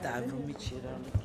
Tá, vou me tirando aqui.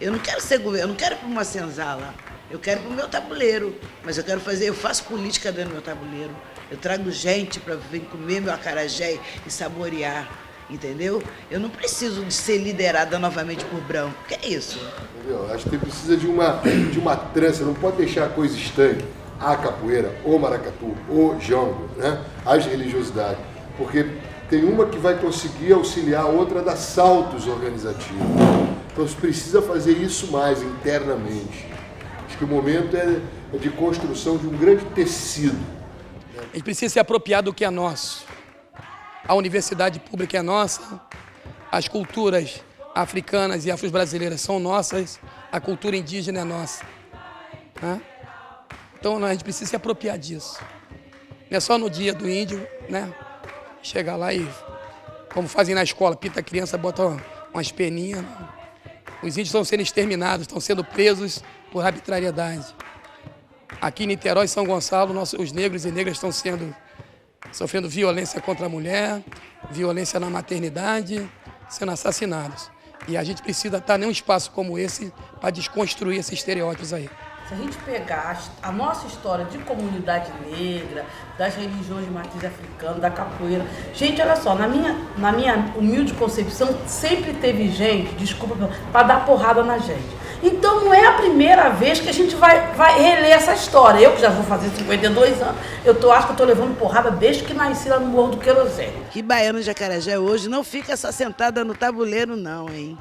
Eu não quero ser governo, eu não quero ir para uma senzala. Eu quero ir para o meu tabuleiro. Mas eu faço política dentro do meu tabuleiro. Eu trago gente para vir comer meu acarajé e saborear, entendeu? Eu não preciso de ser liderada novamente por branco. Que é isso? Entendeu? Acho que precisa de uma trança, não pode deixar a coisa estanque. A capoeira, ou maracatu, ou jongo, né? As religiosidades. Porque tem uma que vai conseguir auxiliar a outra a dar saltos organizativos. Então você precisa fazer isso mais internamente. Acho que o momento é de construção de um grande tecido. A gente precisa se apropriar do que é nosso. A universidade pública é nossa, as culturas africanas e afro-brasileiras são nossas, a cultura indígena é nossa. Né? Então a gente precisa se apropriar disso. Não é só no dia do índio, né? Chegar lá e, como fazem na escola, pinta a criança, bota umas peninhas. Né? Os índios estão sendo exterminados, estão sendo presos por arbitrariedade. Aqui em Niterói, São Gonçalo, os negros e negras estão sofrendo violência contra a mulher, violência na maternidade, sendo assassinados. E a gente precisa estar em um espaço como esse para desconstruir esses estereótipos aí. Se a gente pegar a nossa história de comunidade negra, das religiões de matriz africana, da capoeira... Gente, olha só, na minha humilde concepção, sempre teve gente, desculpa, para dar porrada na gente. Então não é a primeira vez que a gente vai reler essa história. Eu que já vou fazer 52 anos, acho que eu estou levando porrada desde que nasci lá no Morro do Querosene. Que baiana de acarajé hoje não fica só sentada no tabuleiro não, hein?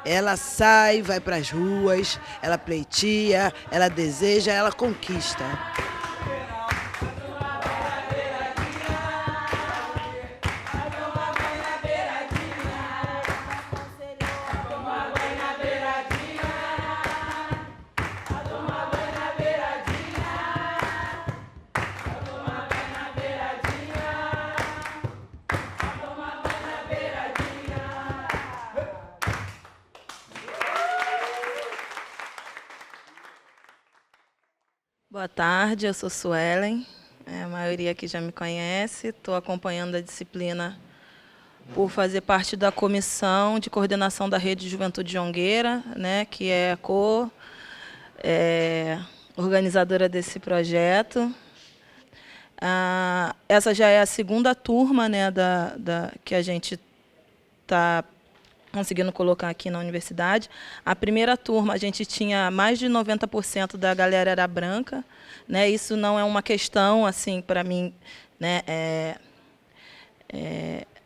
Ela sai, vai para as ruas, ela pleitia, ela deseja, ela conquista. Boa tarde, eu sou Suelen, a maioria aqui já me conhece, estou acompanhando a disciplina por fazer parte da comissão de coordenação da Rede de Juventude Jongueira, né, que é organizadora desse projeto. Essa já é a segunda turma, né, que a gente está conseguindo colocar aqui na universidade. A primeira turma, a gente tinha mais de 90% da galera era branca, né? Isso não é uma questão, assim, para mim, né?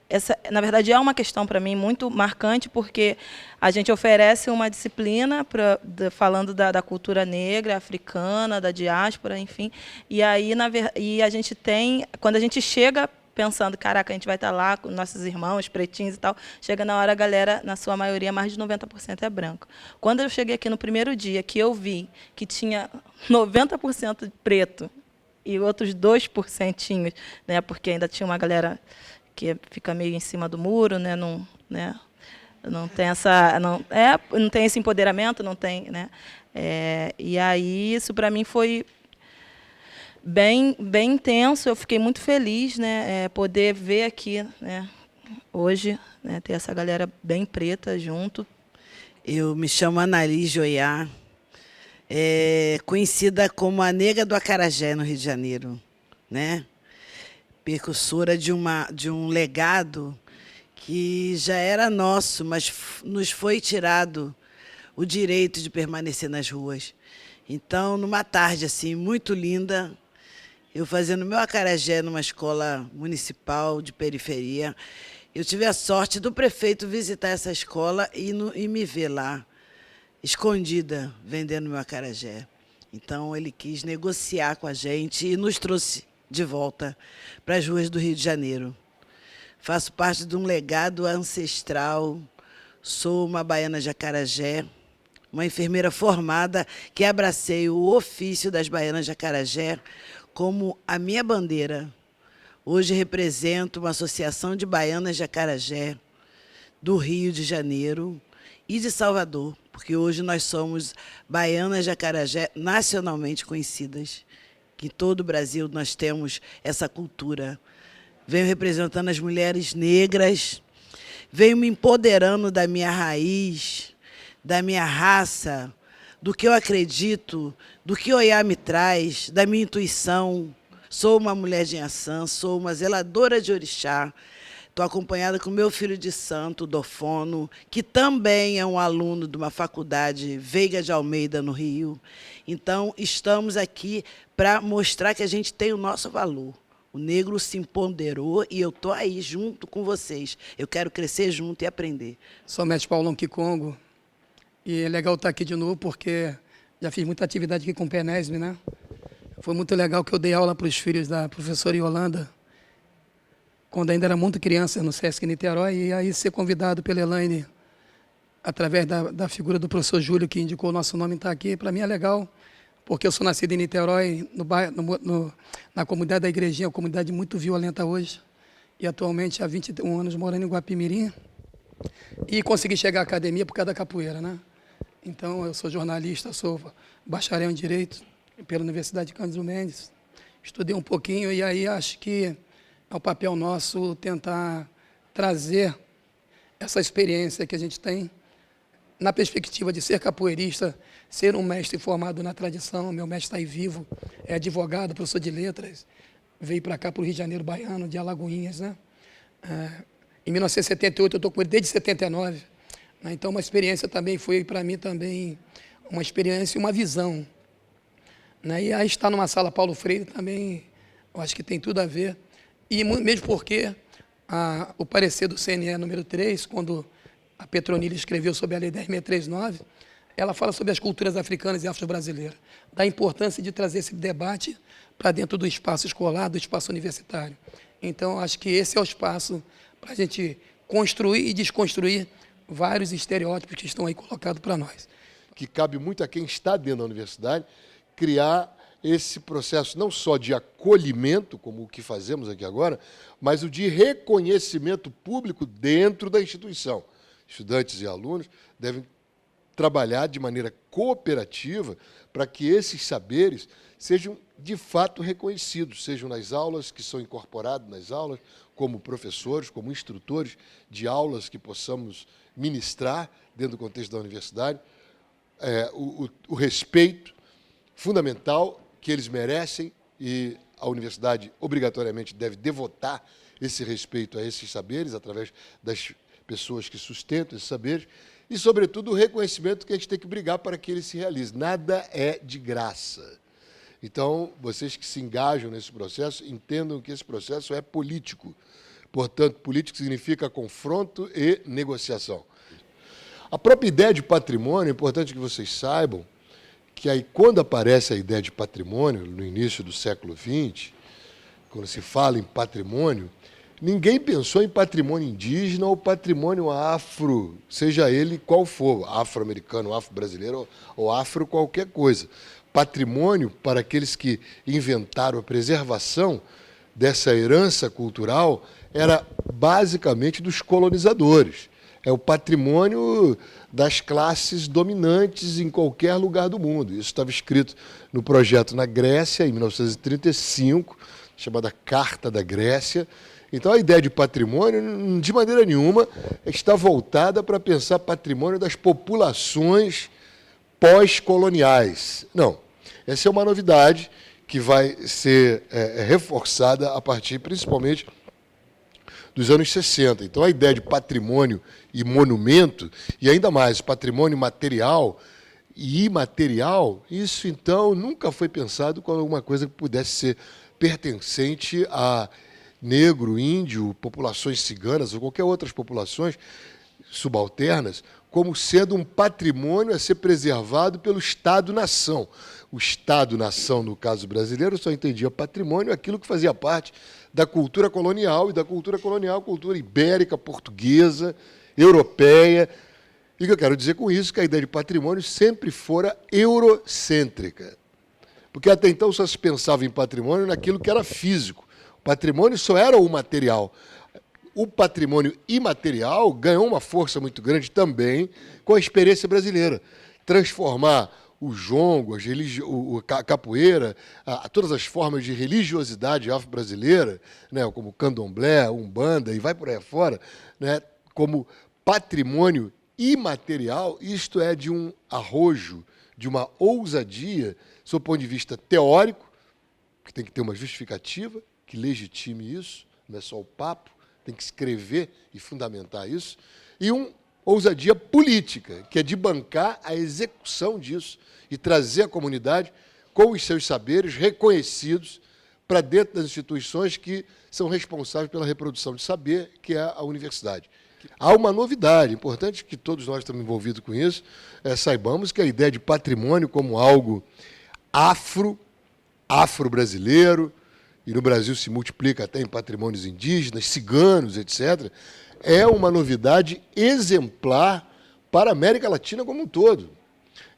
Essa, na verdade, é uma questão para mim muito marcante, porque a gente oferece uma disciplina falando da cultura negra, africana, da diáspora, enfim. E aí, e a gente tem, quando a gente chega pensando, caraca, a gente vai estar lá com nossos irmãos pretinhos e tal, chega na hora a galera, na sua maioria, mais de 90% é branco. Quando eu cheguei aqui no primeiro dia, que eu vi que tinha 90% preto e outros 2%, né, porque ainda tinha uma galera que fica meio em cima do muro, né, não tem não tem esse empoderamento, não tem, né, e aí isso para mim foi bem intenso. Eu fiquei muito feliz, né, poder ver aqui, né, hoje, né, ter essa galera bem preta junto. Eu me chamo Anali Joiá, conhecida como a Nega do Acarajé, no Rio de Janeiro, né? Precursora de um legado que já era nosso, mas nos foi tirado o direito de permanecer nas ruas. Então, numa tarde assim muito linda, eu fazendo meu acarajé numa escola municipal de periferia. Eu tive a sorte do prefeito visitar essa escola e me ver lá, escondida, vendendo meu acarajé. Então, ele quis negociar com a gente e nos trouxe de volta para as ruas do Rio de Janeiro. Faço parte de um legado ancestral, sou uma baiana de acarajé, uma enfermeira formada que abracei o ofício das baianas de acarajé como a minha bandeira. Hoje represento uma associação de baianas de acarajé do Rio de Janeiro e de Salvador, porque hoje nós somos baianas de acarajé nacionalmente conhecidas, que em todo o Brasil nós temos essa cultura. Venho representando as mulheres negras, venho me empoderando da minha raiz, da minha raça, do que eu acredito, do que Oiá me traz, da minha intuição. Sou uma mulher de Inhaçã, sou uma zeladora de orixá. Estou acompanhada com meu filho de santo, Dofono, que também é um aluno de uma faculdade Veiga de Almeida, no Rio. Então, estamos aqui para mostrar que a gente tem o nosso valor. O negro se empoderou e eu estou aí junto com vocês. Eu quero crescer junto e aprender. Sou mestre Paulão Kikongo e é legal estar aqui de novo porque já fiz muita atividade aqui com o PENESB, né? Foi muito legal que eu dei aula para os filhos da professora Yolanda, quando ainda era muito criança, no Sesc Niterói, e aí ser convidado pela Elaine, através da figura do professor Júlio, que indicou o nosso nome, estar aqui, para mim é legal, porque eu sou nascido em Niterói, na comunidade da Igrejinha, uma comunidade muito violenta hoje, e atualmente há 21 anos morando em Guapimirim, e consegui chegar à academia por causa da capoeira, né? Então, eu sou jornalista, sou bacharel em Direito pela Universidade de Cândido Mendes, estudei um pouquinho e aí acho que é o papel nosso tentar trazer essa experiência que a gente tem na perspectiva de ser capoeirista, ser um mestre formado na tradição. Meu mestre está aí vivo, é advogado, professor de letras, veio para cá, para o Rio de Janeiro baiano, de Alagoinhas, né? Em 1978, eu estou com ele desde 79. Né? Então, uma experiência também foi, para mim, também uma experiência e uma visão. Né? E aí estar numa sala Paulo Freire também, eu acho que tem tudo a ver. E mesmo porque o parecer do CNE número 3, quando a Petronila escreveu sobre a Lei 10.639, ela fala sobre as culturas africanas e afro-brasileiras, da importância de trazer esse debate para dentro do espaço escolar, do espaço universitário. Então, acho que esse é o espaço para a gente construir e desconstruir vários estereótipos que estão aí colocados para nós. Que cabe muito a quem está dentro da universidade criar esse processo não só de acolhimento, como o que fazemos aqui agora, mas o de reconhecimento público dentro da instituição. Estudantes e alunos devem trabalhar de maneira cooperativa para que esses saberes sejam, de fato, reconhecidos, sejam nas aulas, que são incorporados nas aulas, como professores, como instrutores de aulas que possamos ministrar dentro do contexto da universidade, o respeito fundamental que eles merecem, e a universidade obrigatoriamente deve devotar esse respeito a esses saberes, através das pessoas que sustentam esses saberes, e, sobretudo, o reconhecimento que a gente tem que brigar para que ele se realize. Nada é de graça. Então, vocês que se engajam nesse processo, entendam que esse processo é político. Portanto, político significa confronto e negociação. A própria ideia de patrimônio, é importante que vocês saibam, que aí, quando aparece a ideia de patrimônio, no início do século XX, quando se fala em patrimônio, ninguém pensou em patrimônio indígena ou patrimônio afro, seja ele qual for, afro-americano, afro-brasileiro ou afro qualquer coisa. Patrimônio, para aqueles que inventaram a preservação dessa herança cultural, era basicamente dos colonizadores. É o patrimônio das classes dominantes em qualquer lugar do mundo. Isso estava escrito no projeto na Grécia, em 1935, chamada Carta da Grécia. Então, a ideia de patrimônio, de maneira nenhuma, está voltada para pensar patrimônio das populações pós-coloniais. Não. Essa é uma novidade que vai ser reforçada a partir, principalmente, dos anos 60. Então, a ideia de patrimônio e monumento, e ainda mais patrimônio material e imaterial, isso, então, nunca foi pensado como alguma coisa que pudesse ser pertencente a negro, índio, populações ciganas ou qualquer outras populações subalternas, como sendo um patrimônio a ser preservado pelo Estado-nação. O Estado-nação, no caso brasileiro, só entendia patrimônio aquilo que fazia parte da cultura colonial, e da cultura colonial, cultura ibérica, portuguesa, europeia. E o que eu quero dizer com isso é que a ideia de patrimônio sempre fora eurocêntrica. Porque até então só se pensava em patrimônio naquilo que era físico. O patrimônio só era o material. O patrimônio imaterial ganhou uma força muito grande também com a experiência brasileira. Transformar o jongo, a capoeira, todas as formas de religiosidade afro-brasileira, né, como candomblé, umbanda, e vai por aí afora, né, como patrimônio imaterial, isto é de um arrojo, de uma ousadia, sob o ponto de vista teórico, que tem que ter uma justificativa, que legitime isso, não é só o papo, tem que escrever e fundamentar isso, e uma ousadia política, que é de bancar a execução disso e trazer a comunidade com os seus saberes reconhecidos para dentro das instituições que são responsáveis pela reprodução de saber, que é a universidade. Há uma novidade, importante que todos nós estamos envolvidos com isso, saibamos que a ideia de patrimônio como algo afro-brasileiro, e no Brasil se multiplica até em patrimônios indígenas, ciganos, etc., é uma novidade exemplar para a América Latina como um todo.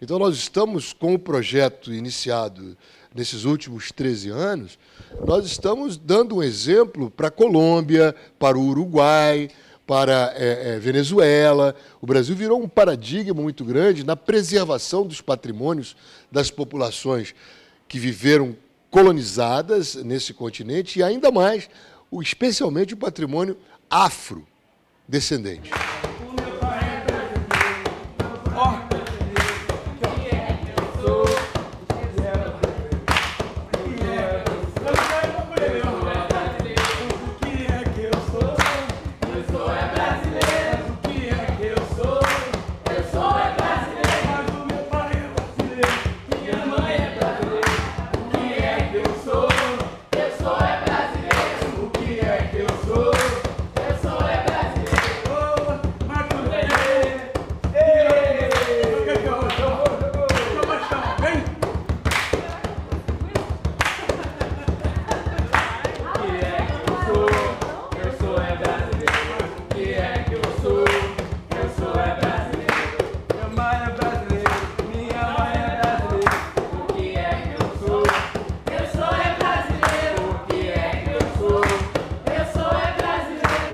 Então, nós estamos com o projeto iniciado nesses últimos 13 anos, nós estamos dando um exemplo para a Colômbia, para o Uruguai, para a Venezuela. O Brasil virou um paradigma muito grande na preservação dos patrimônios das populações que viveram colonizadas nesse continente e ainda mais, especialmente o patrimônio afrodescendente.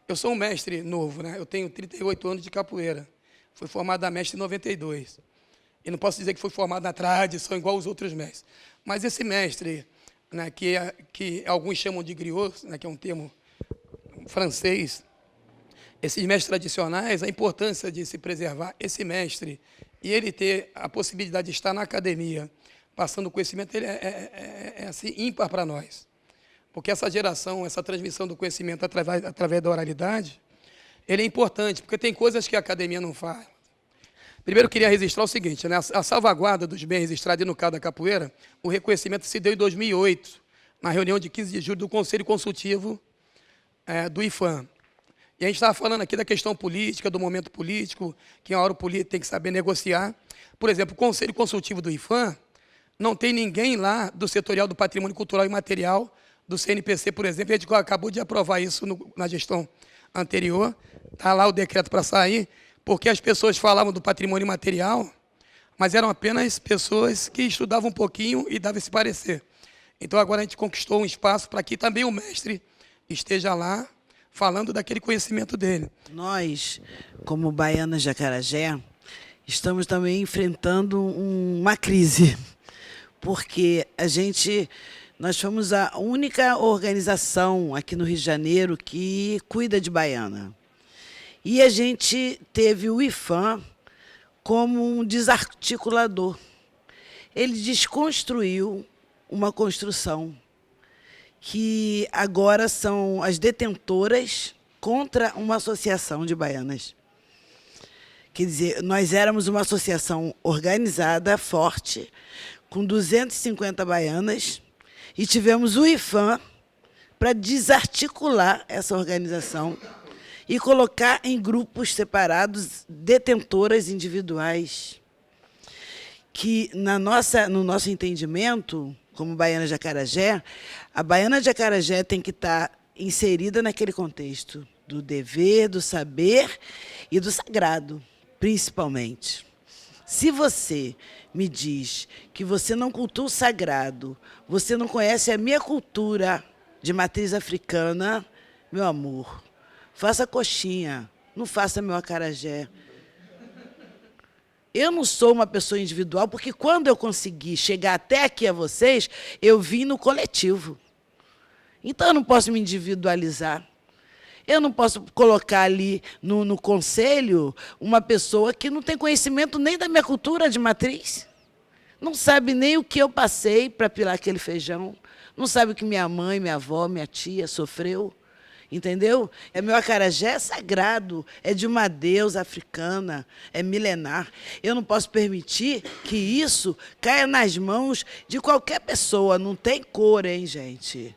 Eu sou um mestre novo, né? Eu tenho 38 anos de capoeira. Fui formado a mestre em 92. E não posso dizer que fui formado na tradição igual os outros mestres. Mas esse mestre, né, que alguns chamam de griot, né, que é um termo francês, esses mestres tradicionais, a importância de se preservar esse mestre e ele ter a possibilidade de estar na academia, passando conhecimento, ele é assim, ímpar para nós. Porque essa geração, essa transmissão do conhecimento através da oralidade, ele é importante, porque tem coisas que a academia não faz. Primeiro, eu queria registrar o seguinte, né? A salvaguarda dos bens registrados e no caso da capoeira, o reconhecimento se deu em 2008, na reunião de 15 de julho do Conselho Consultivo do IFAM. E a gente estava falando aqui da questão política, do momento político, que em hora o político tem que saber negociar. Por exemplo, o Conselho Consultivo do IFAM, não tem ninguém lá do setorial do patrimônio cultural e material, do CNPC, por exemplo, a gente acabou de aprovar isso na gestão anterior, está lá o decreto para sair, porque as pessoas falavam do patrimônio material, mas eram apenas pessoas que estudavam um pouquinho e davam esse parecer. Então, agora a gente conquistou um espaço para que também o mestre esteja lá, falando daquele conhecimento dele. Nós, como baianas de Acarajé, estamos também enfrentando uma crise, porque nós fomos a única organização aqui no Rio de Janeiro que cuida de baiana. E a gente teve o IFAM como um desarticulador. Ele desconstruiu uma construção que agora são as detentoras contra uma associação de baianas. Quer dizer, nós éramos uma associação organizada, forte, com 250 baianas, e tivemos o IFAM para desarticular essa organização e colocar em grupos separados detentoras individuais, que, no nosso entendimento, como Baiana de Acarajé, a Baiana de Acarajé tem que estar inserida naquele contexto do dever, do saber e do sagrado, principalmente. Se você me diz que você não cultua o sagrado, você não conhece a minha cultura de matriz africana, meu amor, faça coxinha, não faça meu acarajé. Eu não sou uma pessoa individual, porque quando eu consegui chegar até aqui a vocês, eu vim no coletivo. Então, eu não posso me individualizar. Eu não posso colocar ali no conselho uma pessoa que não tem conhecimento nem da minha cultura de matriz. Não sabe nem o que eu passei para pilar aquele feijão. Não sabe o que minha mãe, minha avó, minha tia sofreu. Entendeu? Meu acarajé é sagrado, é de uma deusa africana, é milenar. Eu não posso permitir que isso caia nas mãos de qualquer pessoa. Não tem cor, hein, gente?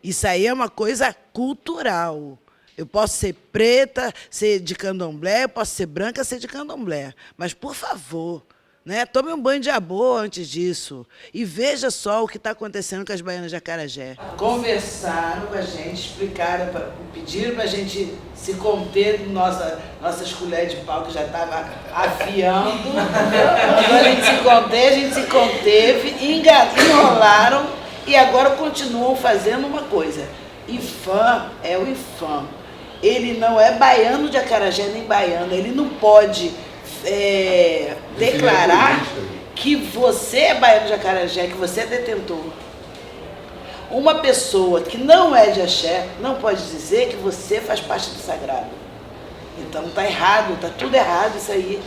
Isso aí é uma coisa cultural. Eu posso ser preta, ser de candomblé, eu posso ser branca, ser de candomblé. Mas, por favor, né, tome um banho de abô antes disso. E veja só o que está acontecendo com as baianas de Acarajé. Conversaram com a gente, explicaram, pediram para a gente se conter de nossas colheres de pau, que já estava afiando. Então, a gente se conteve, enrolaram e agora continuam fazendo uma coisa. IFAM é o IFAM. Ele não é baiano de Acarajé nem baiana. Ele não pode declarar que você é baiano de Acarajé, que você é detentor. Uma pessoa que não é de axé não pode dizer que você faz parte do sagrado. Então está errado, está tudo errado isso aí.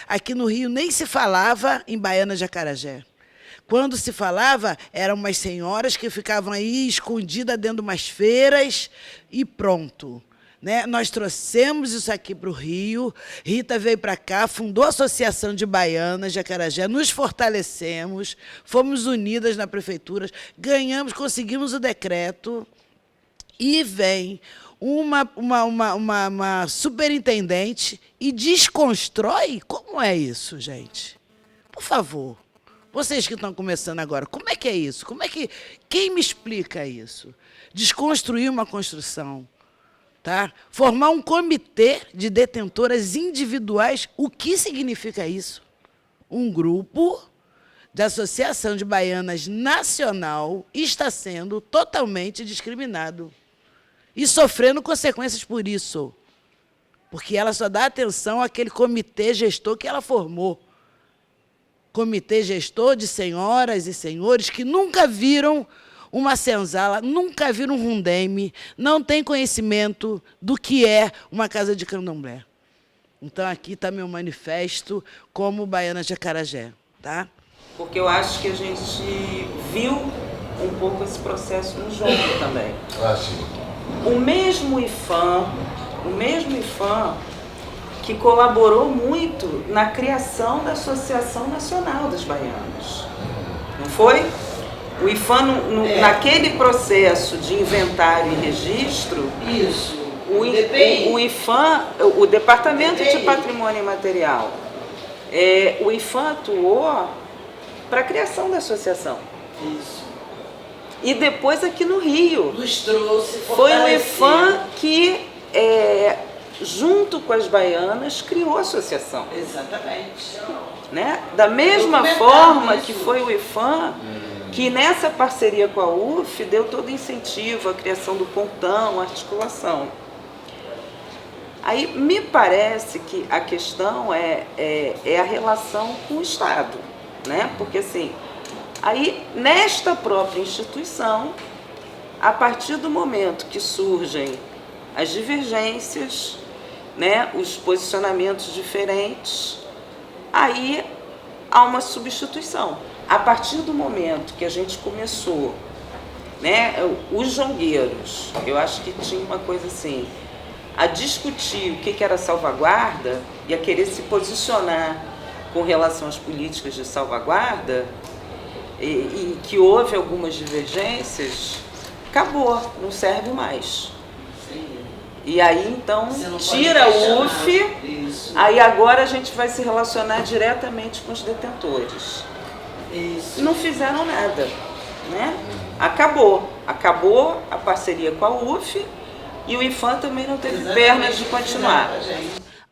Aqui no Rio nem se falava em baiana de Acarajé. Quando se falava, eram umas senhoras que ficavam aí escondidas dentro de umas feiras e pronto. Né? Nós trouxemos isso aqui para o Rio, Rita veio para cá, fundou a Associação de Baianas de Acarajé, nos fortalecemos, fomos unidas na prefeitura, ganhamos, conseguimos o decreto e vem uma superintendente e desconstrói. Como é isso, gente? Por favor. Vocês que estão começando agora, como é que é isso? Quem me explica isso? Desconstruir uma construção, tá? Formar um comitê de detentoras individuais, o que significa isso? Um grupo de Associação de Baianas Nacional está sendo totalmente discriminado e sofrendo consequências por isso, porque ela só dá atenção àquele comitê gestor que ela formou. Comitê gestor de senhoras e senhores que nunca viram uma senzala, nunca viram um rundeme, não têm conhecimento do que é uma casa de candomblé. Então, aqui está meu manifesto como baiana de Acarajé. Tá? Porque eu acho que a gente viu um pouco esse processo no jogo também. Ah, sim. O mesmo IFAM que colaborou muito na criação da Associação Nacional das Baianas. Não foi? O IFAM, naquele processo de inventário e registro, Isso. o IFAM, o Departamento de Patrimônio Imaterial, o IFAM atuou para a criação da associação. Isso. E depois aqui no Rio. Nos trouxe, Foi o IFAM que, junto com as baianas, criou a associação. Exatamente. Né? Da mesma forma que foi o IFAM, que nessa parceria com a UF deu todo incentivo à criação do pontão, à articulação. Aí me parece que a questão é a relação com o Estado, né? Porque assim, aí nesta própria instituição, a partir do momento que surgem as divergências, né, os posicionamentos diferentes, aí há uma substituição. A partir do momento que a gente começou, né, os jongueiros, eu acho que tinha uma coisa assim, a discutir o que era salvaguarda e a querer se posicionar com relação às políticas de salvaguarda, e que houve algumas divergências, acabou, não serve mais. E aí, então, tira o UF, aí agora a gente vai se relacionar diretamente com os detentores. Não fizeram nada, né? Acabou a parceria com a UF e o IPHAN também não teve pernas de continuar.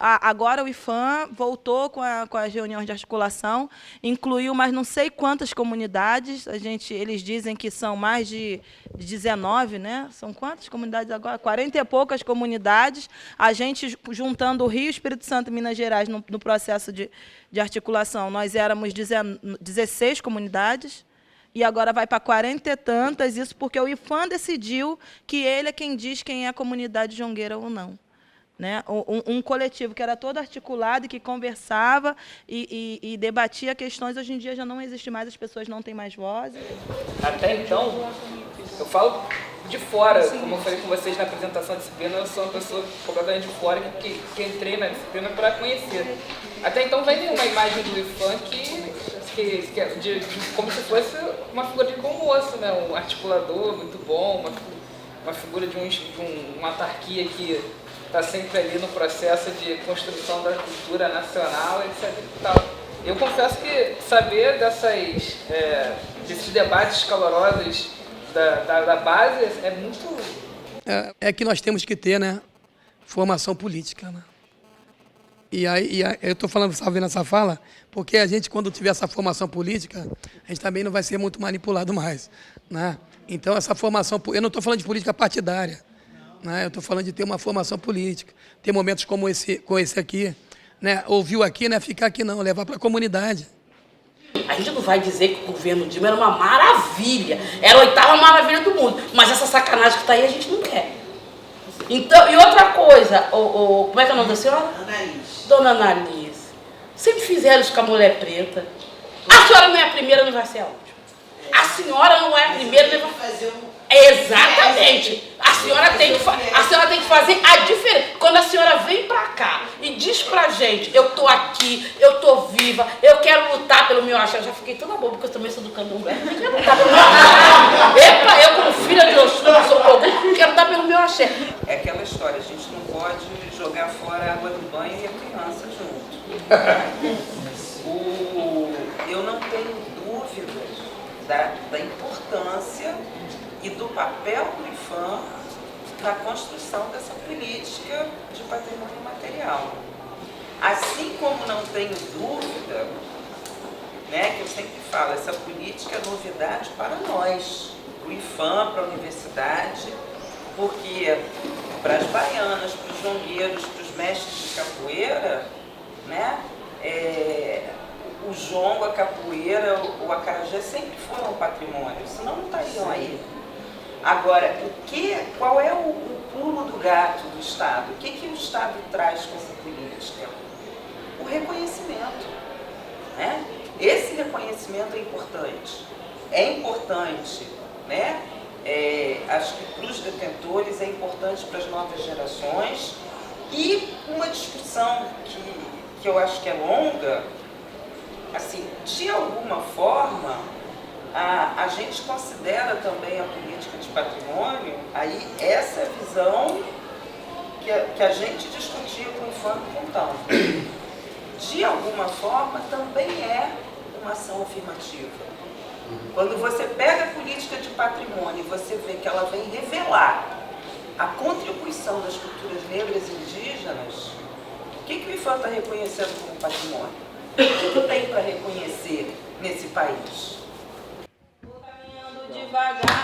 Agora o IPHAN voltou com as reuniões de articulação, incluiu mais não sei quantas comunidades, eles dizem que são mais de 19, né? São quantas comunidades agora? 40 e poucas comunidades, a gente juntando o Rio, Espírito Santo e Minas Gerais no processo de articulação, nós éramos 16 comunidades, e agora vai para 40 e tantas, isso porque o IPHAN decidiu que ele é quem diz quem é a comunidade jongueira ou não. Né? Um coletivo que era todo articulado e que conversava e debatia questões, hoje em dia já não existe mais, as pessoas não têm mais voz. Até então, eu falo de fora, como eu falei com vocês na apresentação da disciplina, eu sou uma pessoa completamente de fora que entrei na disciplina para conhecer. Até então vem uma imagem do IPHAN como se fosse uma figura de bom moço, né? Um articulador muito bom, uma figura de uma autarquia que está sempre ali no processo de construção da cultura nacional, etc. E tal. Eu confesso que saber desses debates calorosos da base é muito... É que nós temos que ter, né, formação política, né? E aí eu estou falando, sabe, nessa fala, porque a gente, quando tiver essa formação política, a gente também não vai ser muito manipulado mais, né? Então, essa formação... Eu não estou falando de política partidária, né? Eu estou falando de ter uma formação política, ter momentos como esse aqui, né? Ouviu aqui, né? Ficar aqui não, levar para a comunidade. A gente não vai dizer que o governo Dilma era uma maravilha, era a 8ª maravilha do mundo, mas essa sacanagem que está aí a gente não quer. Então, e outra coisa, como é que é o nome da senhora? Analise. Dona Analise, sempre fizeram isso com a mulher preta. A senhora não é a primeira, não vai ser a última. A senhora não é a primeira, não vai fazer Exatamente. A senhora tem que fazer a diferença. Quando a senhora vem pra cá e diz pra gente, eu tô aqui, eu tô viva, eu quero lutar pelo meu axé. Eu já fiquei toda boba, porque eu também sou do candomblé. Eu quero lutar pelo meu axé. Epa, eu como filha de Oxum, eu sou povo, quero lutar pelo meu axé. É aquela história, a gente não pode jogar fora a água do banho e a criança junto. Eu não tenho dúvidas da importância e do papel do IPHAN na construção dessa política de patrimônio material. Assim como não tenho dúvida, né, que eu sempre falo, essa política é novidade para nós, para o IPHAN, para a universidade, porque para as baianas, para os jongueiros, para os mestres de capoeira, né, o jongo, a capoeira, o acarajé sempre foram um patrimônio, senão não estariam aí. Agora, qual é o pulo do gato do Estado? O que o Estado traz com essa política? O reconhecimento, né? Esse reconhecimento é importante. É importante, né? Acho que para os detentores é importante para as novas gerações. E uma discussão que eu acho que é longa, assim, de alguma forma, a gente considera também a política de patrimônio, aí essa visão que a gente discutia com o IPHAN Pontão. De alguma forma, também é uma ação afirmativa. Quando você pega a política de patrimônio e você vê que ela vem revelar a contribuição das culturas negras e indígenas, o que o IPHAN está reconhecendo como patrimônio? O que tem para reconhecer nesse país? Devagar.